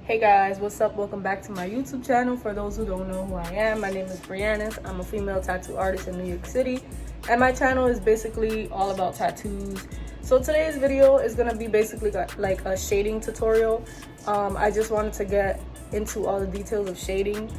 Hey guys, what's up? Welcome back to my YouTube channel. For those who don't know who I am, my name is Brianna. I'm a female tattoo artist in New York City, and my channel is basically all about tattoos. So today's video is gonna be basically like a shading tutorial. I just wanted to get into all the details of shading.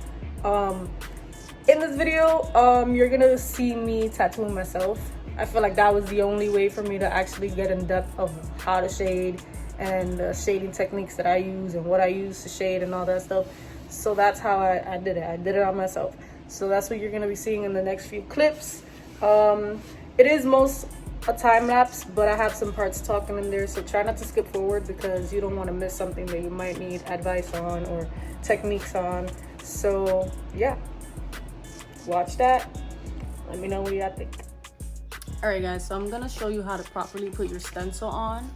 In this video, you're gonna see me tattooing myself. I feel like that was the only way for me to actually get in depth of how to shade and the shading techniques that I use and what I use to shade and all that stuff. So that's how I did it. I did it on myself. So that's what you're gonna be seeing in the next few clips. It is most a time lapse, but I have some parts talking in there, so try not to skip forward because you don't want to miss something that you might need advice on or techniques on. So yeah, watch that. Let me know what you think. All right guys, so I'm gonna show you how to properly put your stencil on.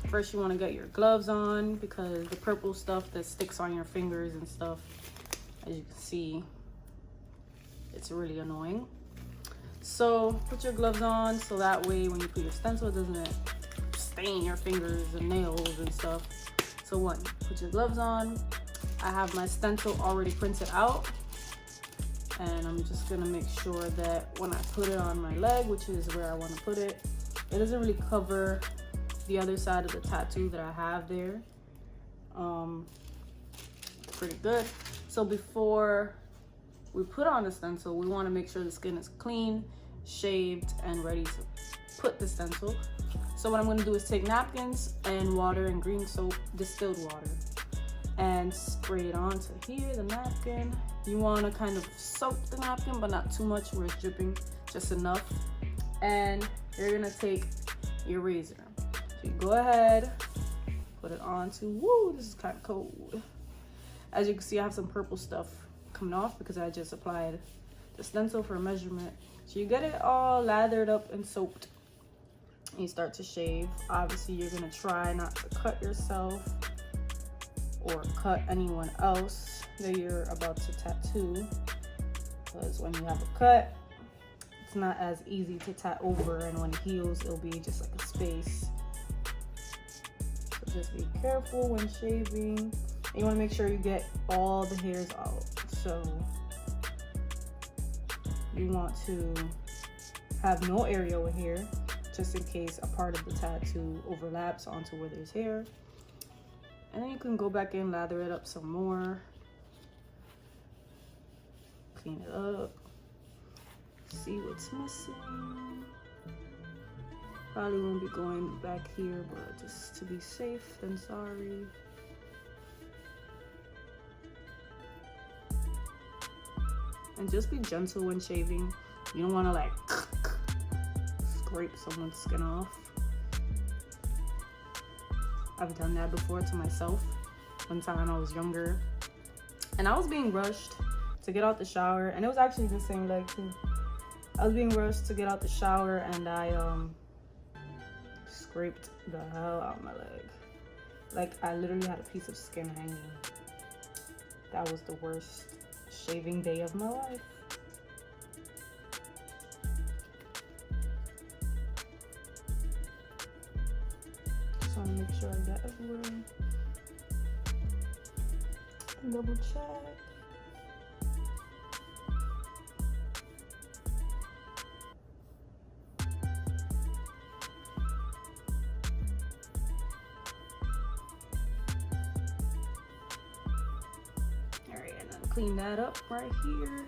First you want to get your gloves on because the purple stuff that sticks on your fingers and stuff, as you can see, it's really annoying. So put your gloves on so that way when you put your stencil, it doesn't stain your fingers and nails and stuff. So one, put your gloves on. I have my stencil already printed out, and I'm just gonna make sure that when I put it on my leg, which is where I want to put it, it doesn't really cover the other side of the tattoo that I have there. Pretty good. So before we put on the stencil, we want to make sure the skin is clean, shaved, and ready to put the stencil. So what I'm going to do is take napkins and water and green soap, distilled water, and spray it onto here, the napkin. You want to kind of soak the napkin, but not too much where it's dripping, just enough. And you're going to take your razor. So you go ahead, put it onto, woo, this is kind of cold. As you can see, I have some purple stuff coming off because I just applied the stencil for measurement. So you get it all lathered up and soaked, and you start to shave. Obviously, you're gonna try not to cut yourself or cut anyone else that you're about to tattoo, because when you have a cut, it's not as easy to tat over, and when it heals, it'll be just like a space. So just be careful when shaving. You want to make sure you get all the hairs out. So you want to have no area over here, just in case a part of the tattoo overlaps onto where there's hair. And then you can go back in, lather it up some more, clean it up, see what's missing. Probably won't be going back here, but just to be safe than sorry. And just be gentle when shaving. You don't want to like scrape someone's skin off. I've done that before to myself. One time I was younger and I was being rushed to get out the shower, and it was actually the same leg too. I was being rushed to get out the shower, and I scraped the hell out of my leg. Like, I literally had a piece of skin hanging. That was the worst shaving day of my life. Just want to make sure I got everywhere. Double check. Clean that up right here.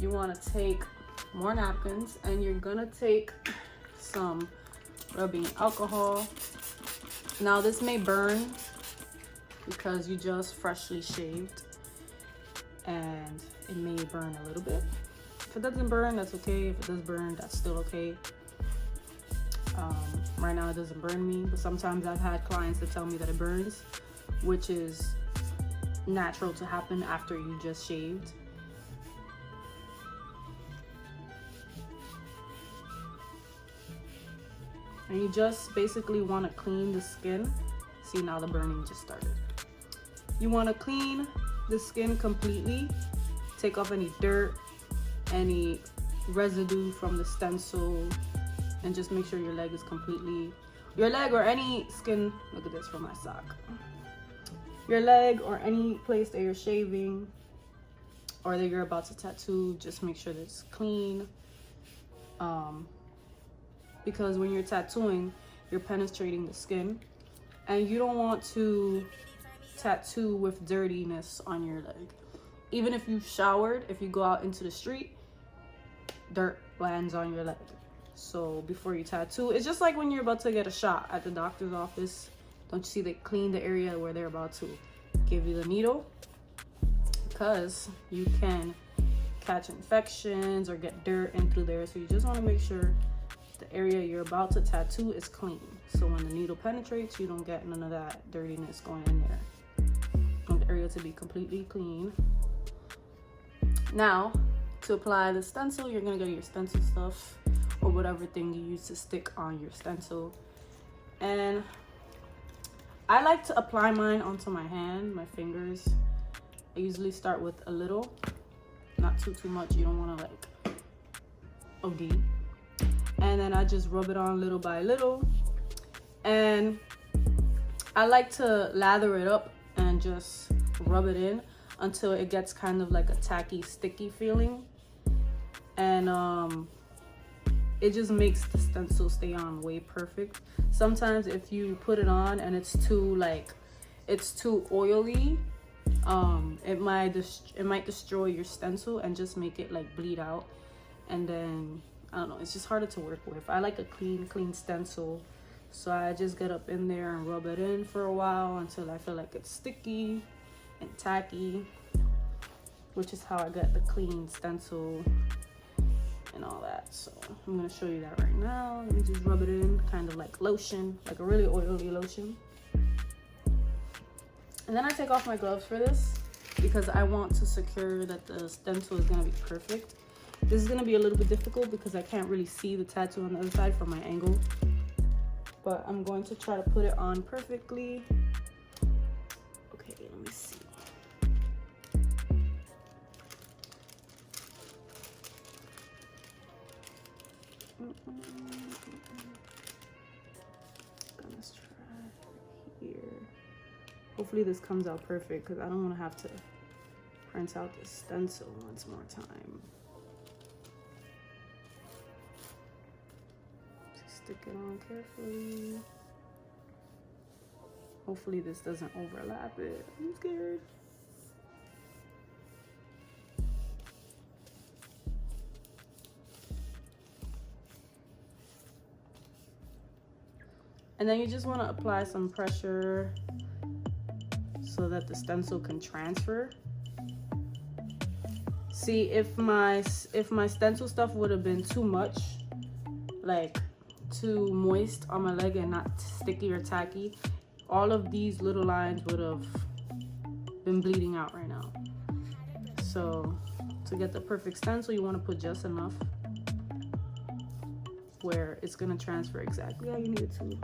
You want to take more napkins, and you're gonna take some rubbing alcohol. Now this may burn because you just freshly shaved, and it may burn a little bit. If it doesn't burn, that's okay. If it does burn, that's still okay. Right now it doesn't burn me, but sometimes I've had clients that tell me that it burns, which is natural to happen after you just shaved. And you just basically want to clean the skin. See, now the burning just started. You want to clean the skin completely, take off any dirt, any residue from the stencil, and just make sure your leg is completely Your leg or any skin, look at this from my sock. Your leg or any place that you're shaving or that you're about to tattoo, just make sure that it's clean. Because when you're tattooing, you're penetrating the skin, and you don't want to tattoo with dirtiness on your leg. Even if you've showered, if you go out into the street, dirt lands on your leg. So before you tattoo, it's just like when you're about to get a shot at the doctor's office. Don't you see they clean the area where they're about to give you the needle? Because you can catch infections or get dirt in through there. So you just want to make sure the area you're about to tattoo is clean. So when the needle penetrates, you don't get none of that dirtiness going in there. You want the area to be completely clean. Now, to apply the stencil, you're gonna get your stencil stuff or whatever thing you use to stick on your stencil. And I like to apply mine onto my hand, my fingers. I usually start with a little, not too much. You don't wanna like OD. And then I just rub it on little by little. And I like to lather it up and just rub it in until it gets kind of like a tacky, sticky feeling. And it just makes the stencil stay on way perfect. Sometimes if you put it on and it's too oily, it might destroy your stencil and just make it like bleed out. And then I don't know, it's just harder to work with. I like a clean stencil. So I just get up in there and rub it in for a while until I feel like it's sticky and tacky, which is how I get the clean stencil and all that. So I'm gonna show you that right now. Let me just rub it in, kind of like lotion, like a really oily lotion. And then I take off my gloves for this because I want to secure that the stencil is gonna be perfect. This is gonna be a little bit difficult because I can't really see the tattoo on the other side from my angle. But I'm going to try to put it on perfectly. Okay, let me see. Gonna try here. Hopefully this comes out perfect because I don't want to have to print out the stencil once more time. Stick it on carefully. Hopefully this doesn't overlap it. I'm scared. And then you just want to apply some pressure so that the stencil can transfer. See, if my stencil stuff would have been too much, like too moist on my leg and not sticky or tacky, all of these little lines would have been bleeding out right now. So to get the perfect stencil, you want to put just enough where it's going to transfer exactly how you need it to.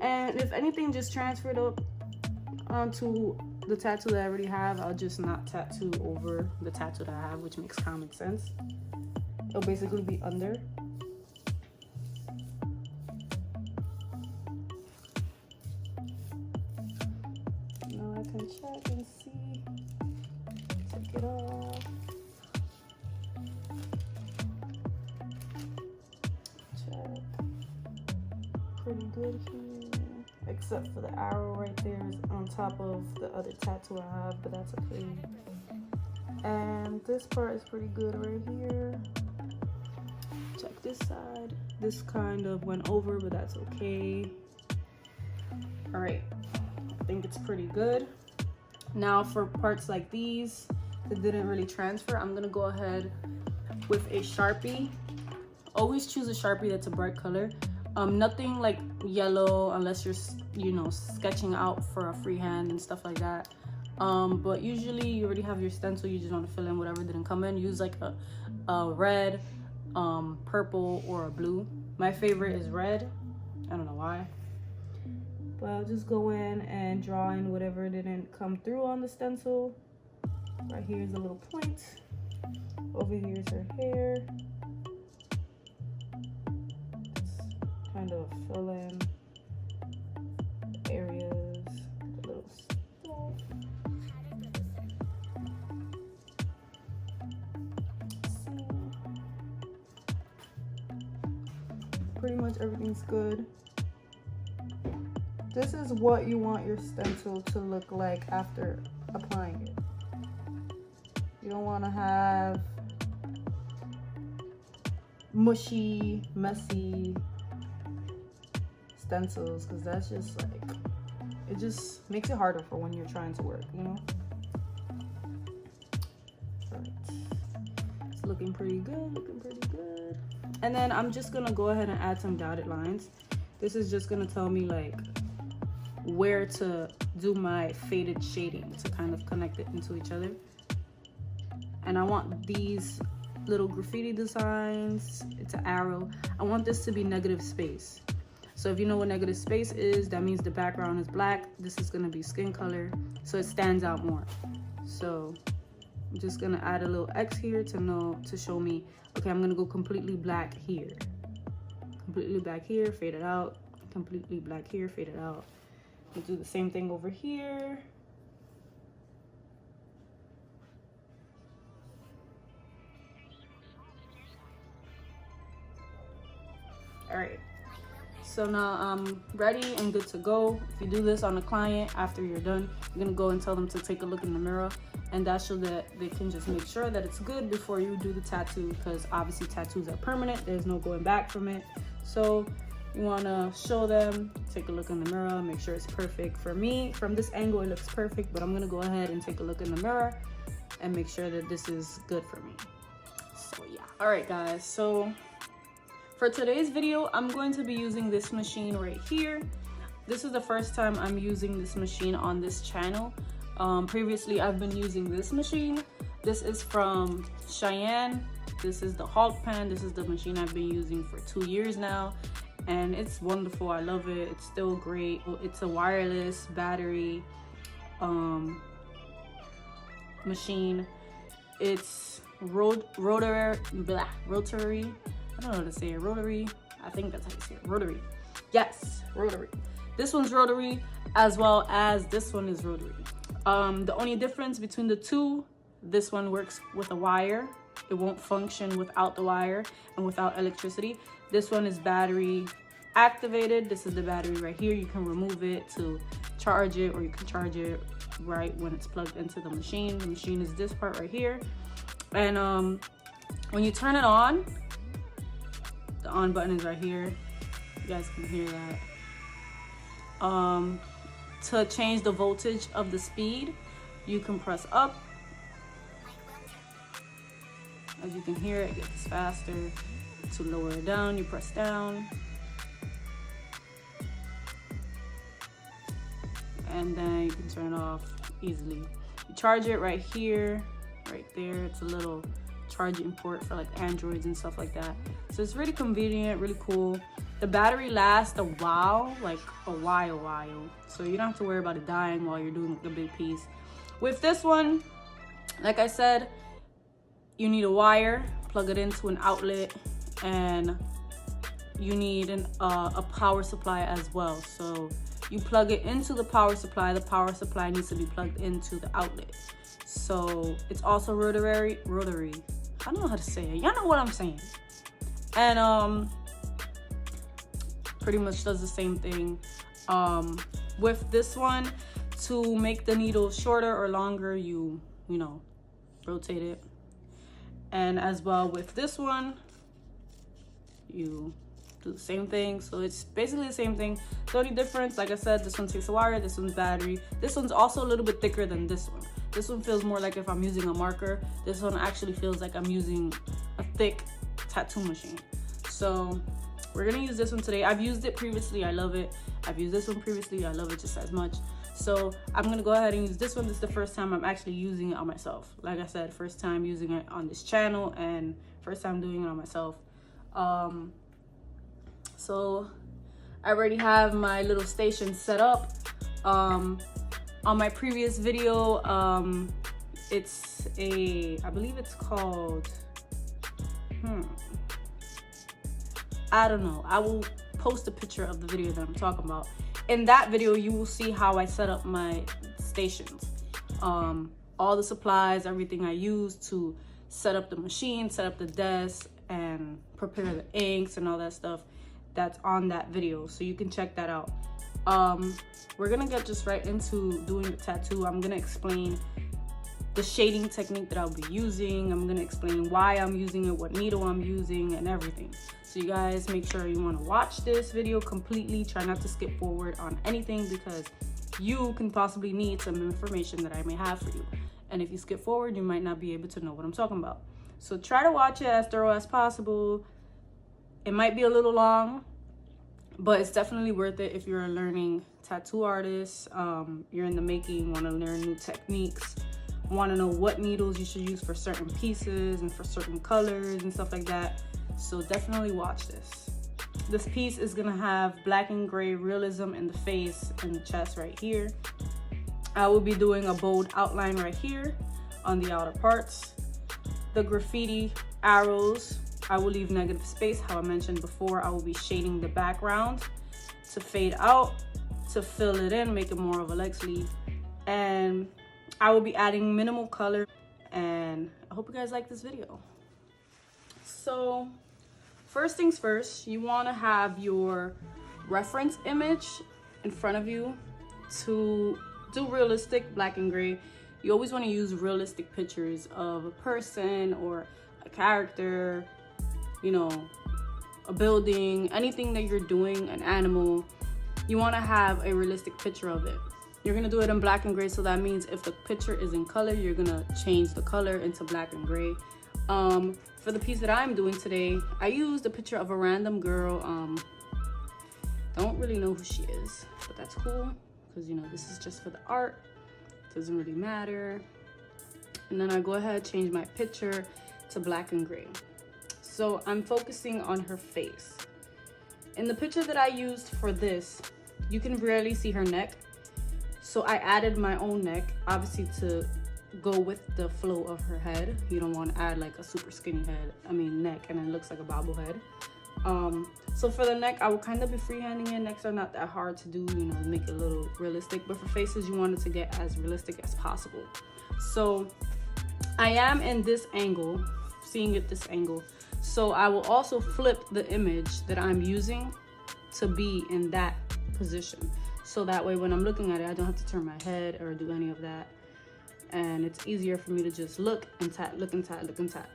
And if anything just transferred up onto the tattoo that I already have, I'll just not tattoo over the tattoo that I have, which makes common sense. It'll basically be under. Now I can check and see. Take it off. Check. Pretty good here, except for the arrow right there is on top of the other tattoo I have, but that's okay. And this part is pretty good right here. Check this side. This kind of went over, but that's okay. All right, I think it's pretty good. Now for parts like these that didn't really transfer, I'm gonna go ahead with a Sharpie. Always choose a Sharpie that's a bright color. Nothing like yellow unless you're, you know, sketching out for a freehand and stuff like that. But usually you already have your stencil, you just want to fill in whatever didn't come in. Use like a red, purple, or a blue. My favorite is red. I don't know why. But I'll just go in and draw in whatever didn't come through on the stencil. Right here is a little point. Over here is her hair. Kind of fill in pretty much everything's good. This is what you want your stencil to look like after applying it. You don't want to have mushy, messy stencils, because that's just like, it just makes it harder for when you're trying to work, you know? Right. It's looking pretty good, looking pretty good. And then I'm just gonna go ahead and add some dotted lines. This is just gonna tell me like where to do my faded shading to kind of connect it into each other. And I want these little graffiti designs, it's an arrow. I want this to be negative space. So if you know what negative space is, that means the background is black. This is gonna be skin color, so it stands out more. So I'm just gonna add a little X here to show me, okay, I'm gonna go completely black here. Completely black here, fade it out. Completely black here, fade it out. We'll do the same thing over here. All right, so now I'm ready and good to go. If you do this on a client, after you're done, you're gonna go and tell them to take a look in the mirror, and that's so that they can just make sure that it's good before you do the tattoo, because obviously tattoos are permanent, there's no going back from it. So you wanna show them, take a look in the mirror, make sure it's perfect. For me, from this angle, it looks perfect, but I'm gonna go ahead and take a look in the mirror and make sure that this is good for me. So yeah. All right, guys, so for today's video, I'm going to be using this machine right here. This is the first time I'm using this machine on this channel. Previously, I've been using this machine. This is from Cheyenne. This is the Hulk pen. This is the machine I've been using for 2 years now, and it's wonderful. I love it. It's still great. It's a wireless battery machine. It's rotary. I don't know how to say it. Rotary. I think that's how you say it. Rotary. Yes, rotary. This one's rotary, as well as this one is rotary. The only difference between the two, this one works with a wire. It won't function without the wire and without electricity. This one is battery activated. This is the battery right here. You can remove it to charge it, or you can charge it right when it's plugged into the machine. The machine is this part right here. And when you turn it on, the on button is right here. You guys can hear that. To change the voltage of the speed, you can press up. As you can hear, it gets faster. To lower it down, you press down. And then you can turn it off easily. You charge it right here, right there. It's a little charging port for like Androids and stuff like that. So it's really convenient, really cool. The battery lasts a while, like a while. So you don't have to worry about it dying while you're doing the big piece. With this one, like I said, you need a wire, plug it into an outlet, and you need a power supply as well. So you plug it into the power supply needs to be plugged into the outlet. So it's also rotary. I don't know how to say it. Y'all know what I'm saying. And pretty much does the same thing. With this one, to make the needle shorter or longer, you know, rotate it. And as well with this one, you do the same thing. So it's basically the same thing. The only difference, like I said, this one takes a wire, this one's battery. This one's also a little bit thicker than this one. This one feels more like if I'm using a marker. This one actually feels like I'm using a thick tattoo machine. So we're gonna use this one today. I've used it previously, I love it. I've used this one previously, I love it just as much. So I'm gonna go ahead and use this one. This is the first time I'm actually using it on myself. Like I said, first time using it on this channel and first time doing it on myself. So I already have my little station set up. On my previous video, it's I believe it's called, I don't know. I will post a picture of the video that I'm talking about. In that video, you will see how I set up my stations. All the supplies, everything I use to set up the machine, set up the desk, and prepare the inks and all that stuff. that's on that video, so you can check that out. We're gonna get just right into doing the tattoo. I'm gonna explain the shading technique that I'll be using. I'm gonna explain why I'm using it, what needle I'm using, and everything. So you guys make sure you want to watch this video completely. Try not to skip forward on anything, because you can possibly need some information that I may have for you. And if you skip forward, you might not be able to know what I'm talking about. So try to watch it as thorough as possible. It might be a little long, but it's definitely worth it if you're a learning tattoo artist, you're in the making, want to learn new techniques, want to know what needles you should use for certain pieces and for certain colors and stuff like that. So definitely watch this. This piece is gonna have black and gray realism in the face and the chest right here. I will be doing a bold outline right here on the outer parts. The graffiti arrows, I will leave negative space. How I mentioned before, I will be shading the background to fade out, to fill it in, make it more of a leg sleeve. And I will be adding minimal color, and I hope you guys like this video. So first things first, you want to have your reference image in front of you to do realistic black and gray. You always want to use realistic pictures of a person or a character, you know, a building, anything that you're doing, an animal. You want to have a realistic picture of it. You're going to do it in black and gray, so that means if the picture is in color, you're going to change the color into black and gray. For the piece that I'm doing today, I used a picture of a random girl. Don't really know who she is, but that's cool, because, you know, this is just for the art. Doesn't really matter. And then I go ahead, change my picture to black and gray. So I'm focusing on her face. In the picture that I used for this, you can rarely see her neck. So I added my own neck, obviously to go with the flow of her head. You don't want to add like a super skinny neck, and it looks like a bobblehead. So for the neck, I will kind of be freehanding it. Necks are not that hard to do, you know, make it a little realistic. But for faces, you want it to get as realistic as possible. So I am in this angle, seeing it this angle. So I will also flip the image that I'm using to be in that position. So that way when I'm looking at it, I don't have to turn my head or do any of that. And it's easier for me to just look and tap, look and tap, look and tap.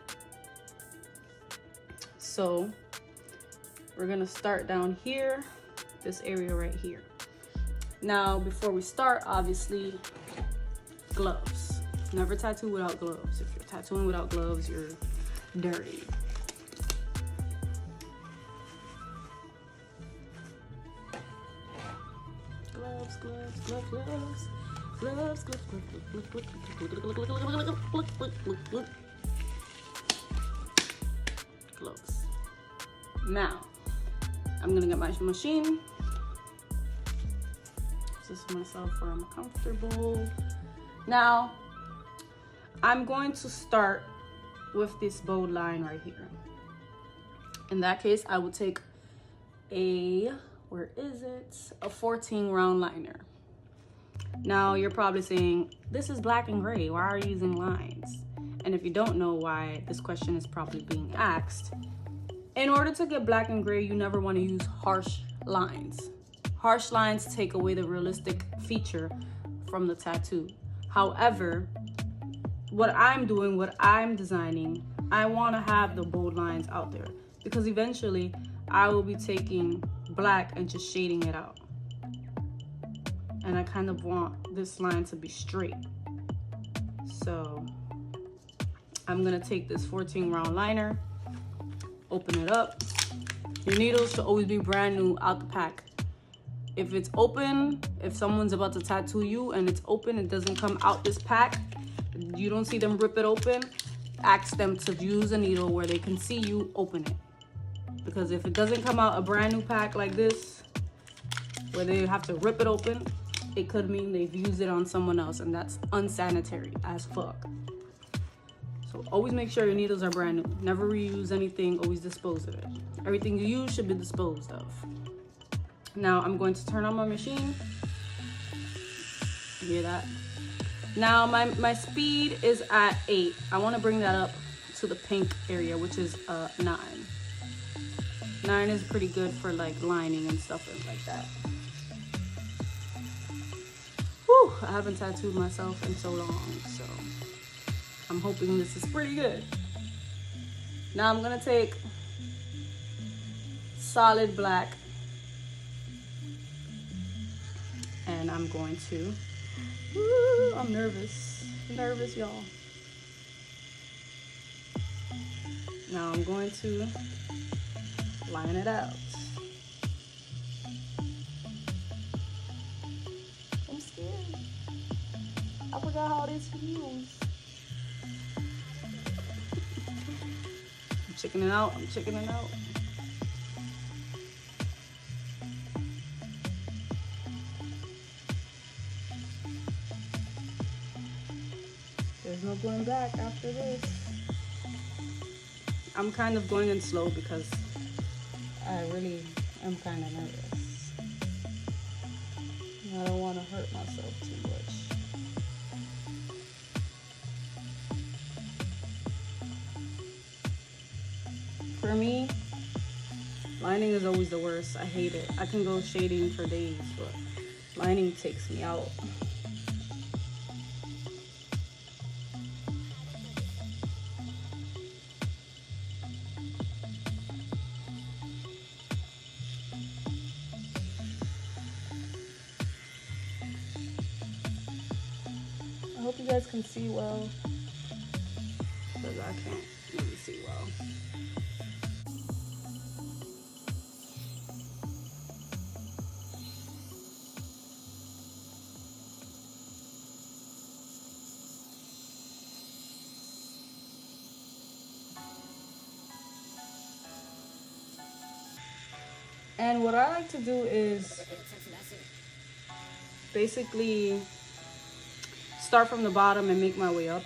So we're gonna start down here, this area right here. Now, before we start, obviously, gloves. Never tattoo without gloves. If you're tattooing without gloves, you're dirty. Gloves, gloves, gloves, gloves. Gloves, gloves, gloves. Gloves. Now, I'm gonna get my machine. Position myself where I'm comfortable. Now, I'm going to start with this bold line right here. In that case, I will take a, where is it? A 14 round liner. Now you're probably saying, this is black and gray, why are you using lines? And if you don't know why this question is probably being asked, in order to get black and gray, you never want to use harsh lines. Harsh lines take away the realistic feature from the tattoo. However, what I'm doing, what I'm designing, I want to have the bold lines out there, because eventually I will be taking black and just shading it out. And I kind of want this line to be straight. So I'm gonna take this 14 round liner, open it up. Your needles should always be brand new out the pack. If it's open, if someone's about to tattoo you and it's open, it doesn't come out this pack, you don't see them rip it open, ask them to use a needle where they can see you open it. Because if it doesn't come out a brand new pack like this, where they have to rip it open, it could mean they've used it on someone else, and that's unsanitary as fuck. So always make sure your needles are brand new. Never reuse anything, always dispose of it. Everything you use should be disposed of. Now I'm going to turn on my machine. You hear that? Now my speed is at 8. I want to bring that up to the pink area, which is 9. 9 is pretty good for like lining and stuff like that. Whew, I haven't tattooed myself in so long, so I'm hoping this is pretty good. Now I'm gonna take solid black and I'm going to, woo, I'm nervous, y'all. Now I'm going to line it out. I'm scared. I forgot how this feels. I'm checking it out. There's no going back after this. I'm kind of going in slow because I really am kind of nervous. I don't want to hurt myself too much. For me, lining is always the worst. I hate it. I can go shading for days, but lining takes me out. I hope you guys can see well, because I can't really see well. And what I like to do is basically start from the bottom and make my way up.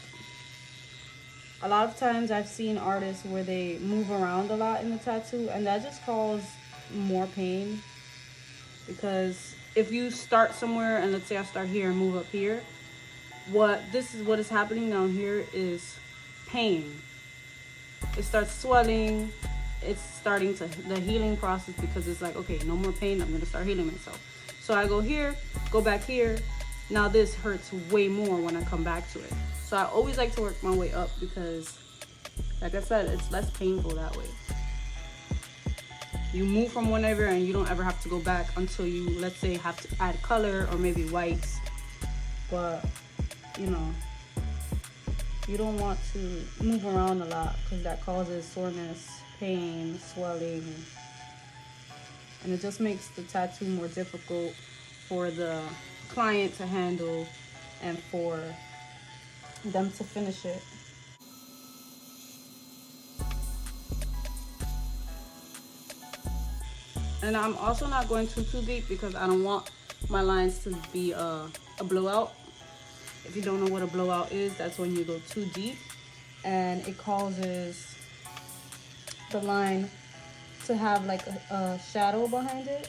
A lot of times I've seen artists where they move around a lot in the tattoo, and that just causes more pain. Because if you start somewhere, and let's say I start here and move up here, what is happening down here is pain. It starts swelling. It's starting the healing process, because it's like, okay, no more pain. I'm gonna start healing myself. So I go here, go back here. Now this hurts way more when I come back to it. So I always like to work my way up, because like I said, it's less painful that way. You move from one area and you don't ever have to go back until you, let's say, have to add color or maybe whites. But, you know, you don't want to move around a lot, because that causes soreness, pain, swelling. And it just makes the tattoo more difficult for the client to handle and for them to finish it. And I'm also not going too deep, because I don't want my lines to be a blowout. If you don't know what a blowout is, that's when you go too deep and it causes the line to have like a shadow behind it,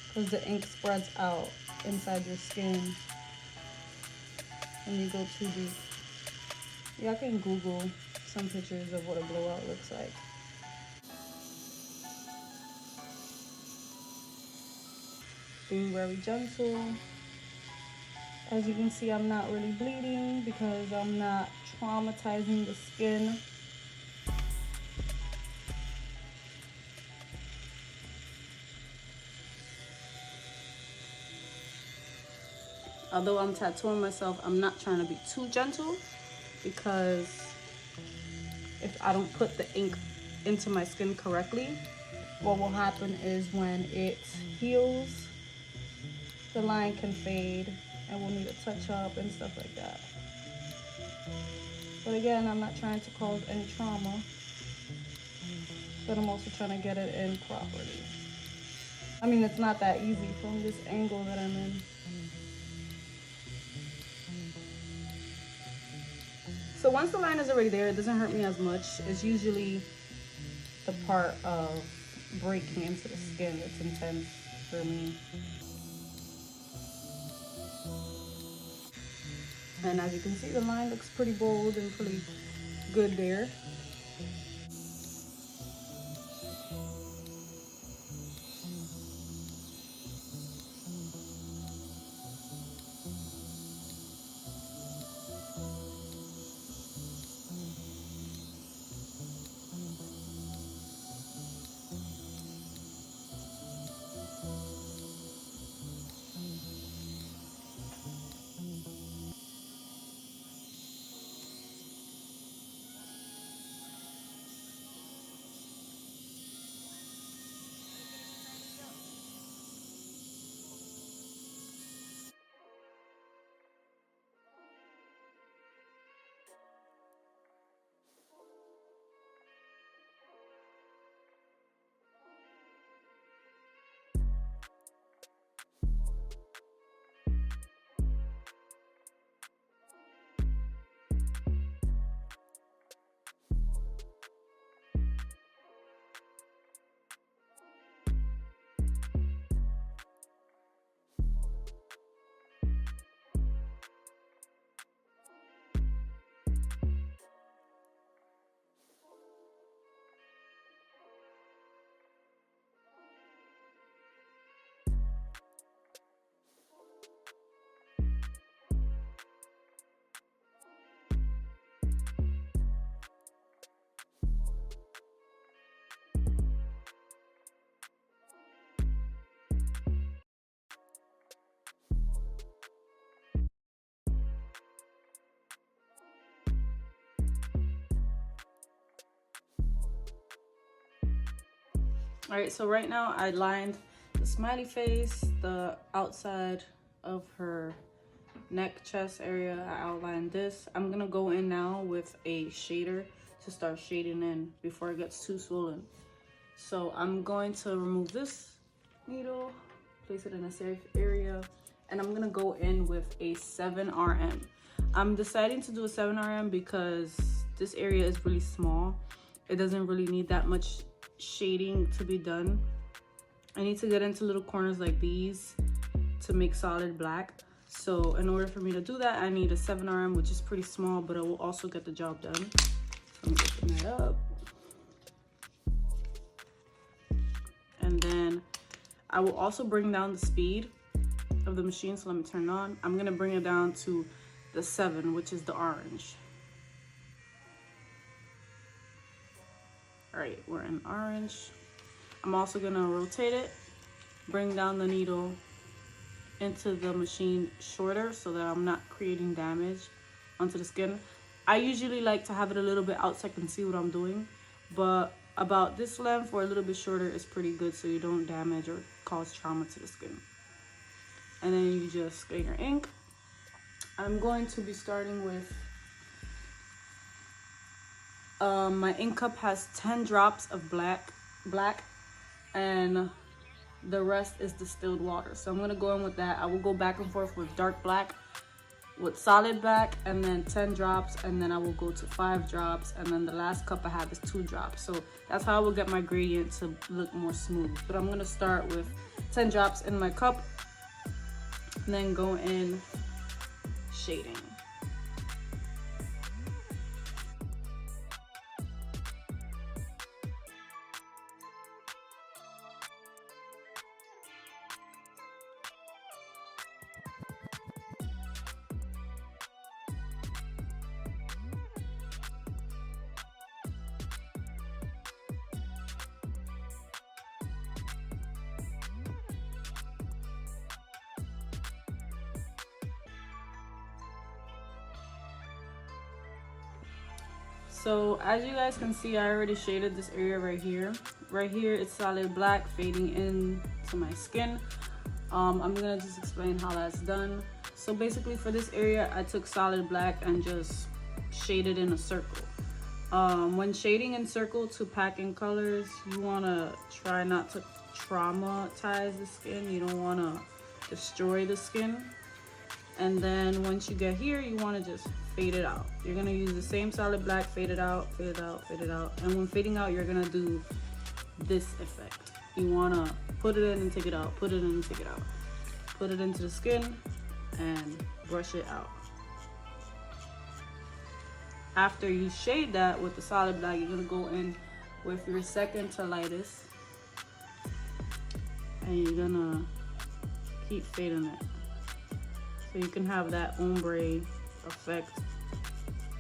because the ink spreads out inside your skin when you go too deep. Yeah, I can Google some pictures of what a blowout looks like. Being very gentle. As you can see, I'm not really bleeding because I'm not traumatizing the skin. Although I'm tattooing myself, I'm not trying to be too gentle, because if I don't put the ink into my skin correctly, what will happen is when it heals, the line can fade and we'll need a touch up and stuff like that. But again, I'm not trying to cause any trauma, but I'm also trying to get it in properly. I mean, it's not that easy from this angle that I'm in. So once the line is already there, it doesn't hurt me as much. It's usually the part of breaking into the skin that's intense for me. And as you can see, the line looks pretty bold and pretty good there. All right, so right now I lined the smiley face, the outside of her neck, chest area. I outlined this. I'm gonna go in now with a shader to start shading in before it gets too swollen. So I'm going to remove this needle, place it in a safe area, and I'm gonna go in with a 7 RM. I'm deciding to do a 7 RM because this area is really small. It doesn't really need that much shading to be done. I need to get into little corners like these to make solid black. So in order for me to do that, I need a 7 RM, which is pretty small, but it will also get the job done. So I'm gonna open that up. And then I will also bring down the speed of the machine. So let me turn it on. I'm gonna bring it down to the 7, which is the orange. All right, we're in orange. I'm also gonna rotate it, bring down the needle into the machine shorter so that I'm not creating damage onto the skin. I usually like to have it a little bit out so I can see what I'm doing, but about this length or a little bit shorter is pretty good so you don't damage or cause trauma to the skin. And then you just get your ink. I'm going to be starting with my ink cup has 10 drops of black, and the rest is distilled water. So I'm gonna go in with that. I will go back and forth with dark black, with solid black, and then 10 drops, and then I will go to 5 drops, and then the last cup I have is 2 drops. So that's how I will get my gradient to look more smooth. But I'm gonna start with 10 drops in my cup, and then go in shading. So as you guys can see, I already shaded this area right here. Right here, it's solid black fading into my skin. I'm gonna just explain how that's done. So basically for this area, I took solid black and just shaded in a circle. When shading in circle to pack in colors, you wanna try not to traumatize the skin. You don't wanna destroy the skin. And then once you get here, you wanna just fade it out. You're gonna use the same solid black, fade it out, fade it out, fade it out. And when fading out, you're gonna do this effect. You wanna put it in and take it out, put it in and take it out. Put it into the skin and brush it out. After you shade that with the solid black, you're gonna go in with your second to lightest. And you're gonna keep fading it. So you can have that ombre effect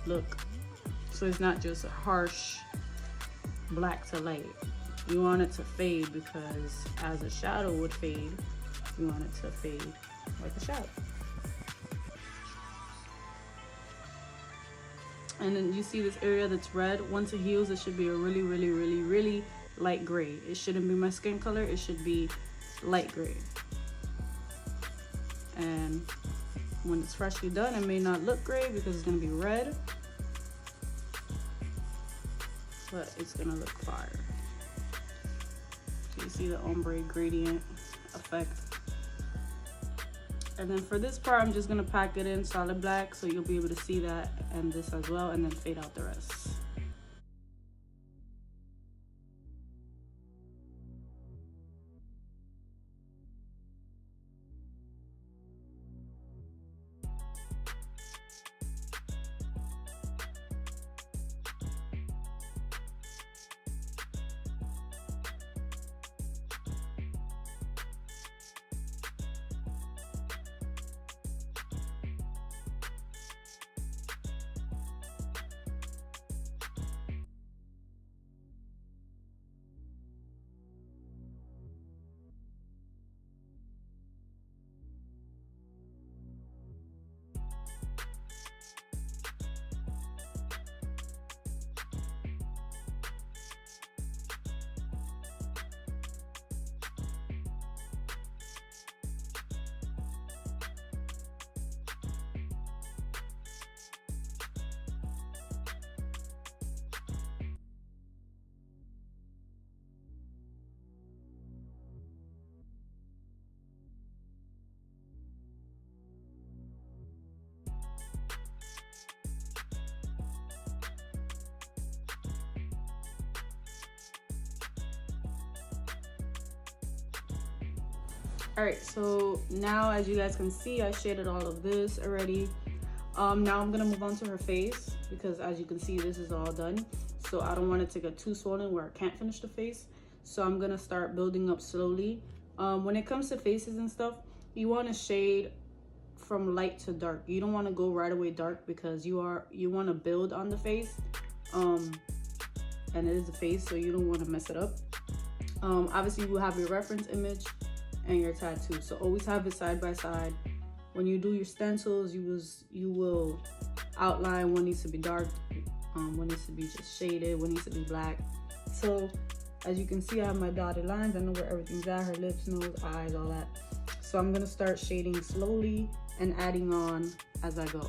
look. So it's not just a harsh black to light. You want it to fade because as a shadow would fade, you want it to fade like a shadow. And then you see this area that's red. Once it heals, it should be a really, really, really, really light gray. It shouldn't be my skin color. It should be light gray. And when it's freshly done, it may not look gray because it's gonna be red, but it's gonna look fire. So you see the ombre gradient effect. And then for this part, I'm just gonna pack it in solid black so you'll be able to see that and this as well, and then fade out the rest. All right, so now as you guys can see, I shaded all of this already. Now I'm gonna move on to her face, because as you can see, this is all done. So I don't want it to get too swollen where I can't finish the face. So I'm gonna start building up slowly. When it comes to faces and stuff, you wanna shade from light to dark. You don't wanna go right away dark, because you wanna build on the face. And it is a face, so you don't wanna mess it up. Obviously you will have your reference image and your tattoo, so always have it side by side. When you do your stencils, you will outline what needs to be dark, what needs to be just shaded, what needs to be black. So as you can see, I have my dotted lines. I know where everything's at, her lips, nose, eyes, all that. So I'm gonna start shading slowly and adding on as I go.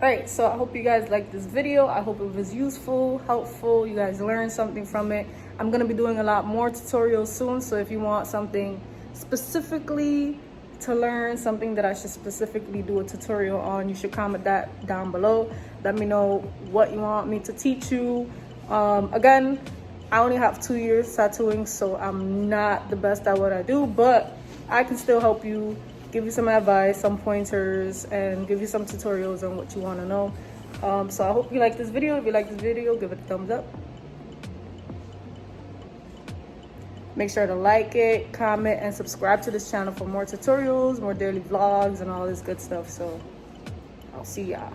All right, so I hope you guys liked this video. I hope it was useful, helpful. You guys learned something from it. I'm gonna be doing a lot more tutorials soon, so if you want something specifically to learn, something that I should specifically do a tutorial on, you should comment that down below. Let me know what you want me to teach you. Again, I only have 2 years tattooing, so I'm not the best at what I do, but I can still help you, give you some advice, some pointers, and give you some tutorials on what you want to know. So I hope you like this video. If you like this video, give it a thumbs up. Make sure to like it, comment, and subscribe to this channel for more tutorials, more daily vlogs, and all this good stuff. So I'll see y'all.